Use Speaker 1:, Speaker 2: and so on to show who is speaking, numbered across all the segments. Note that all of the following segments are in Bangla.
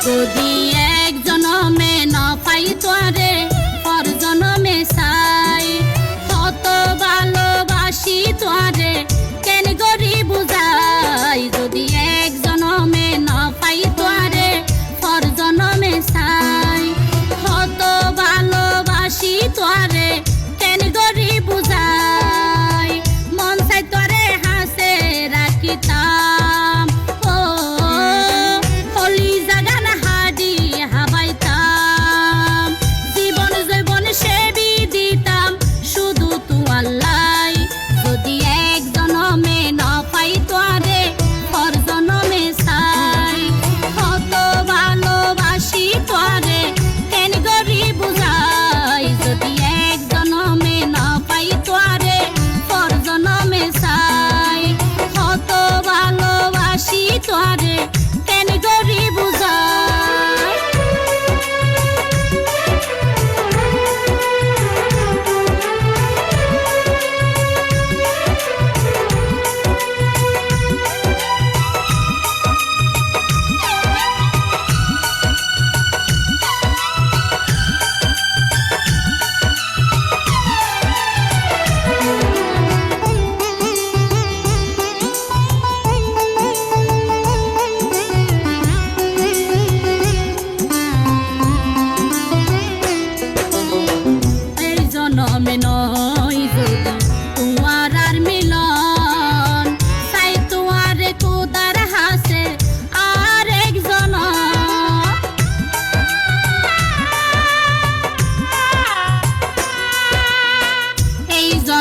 Speaker 1: যদি এক জনমে না পাই তোরে পর জনমে চাই কত ভালোবাসি তোরে কেন গরি বুঝাই যদি এক জনমে না পাই তোরে পর জনমে চাই কত ভালোবাসি তোরে কেন গরি বুঝাই মন চাই তোরে হাসে রাখিতাম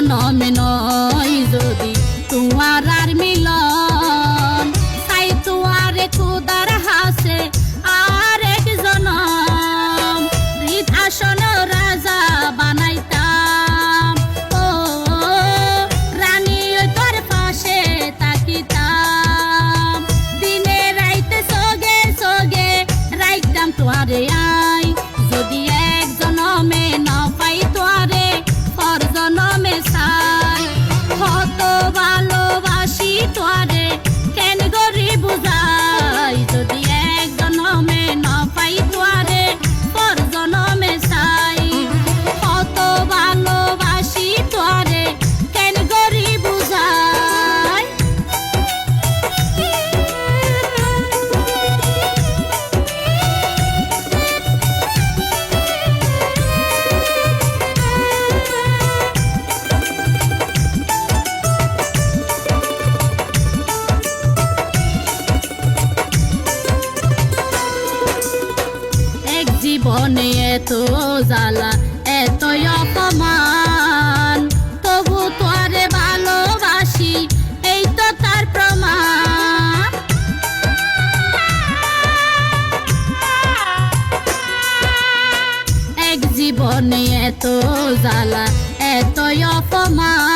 Speaker 1: জনমে নয় যদি তোমার আর মিলন চাই তোমারে খুদার হাসে আর এক জনম হৃদ আসন রাজা বানাইতাম ও রানী ওই তোর পাশে তাকিতাম দিনে রাইতে সগে সগে রাইতাম তোয়ারে আই যদি এক জনমে না পাই তোয়ারে পর জনমে চাই কত ভালোবাসি তোরে কেন গরি বুঝাই যদি এক জনমে না পাই তোরে পর জনমে চাই কত ভালোবাসি তোরে কেন গরি বুঝাই জীবনে এত জ্বালা এত অপমান তবু তোরে ভালোবাসি এই তো তার প্রমাণ এক জীবনে এত জ্বালা এত অপমান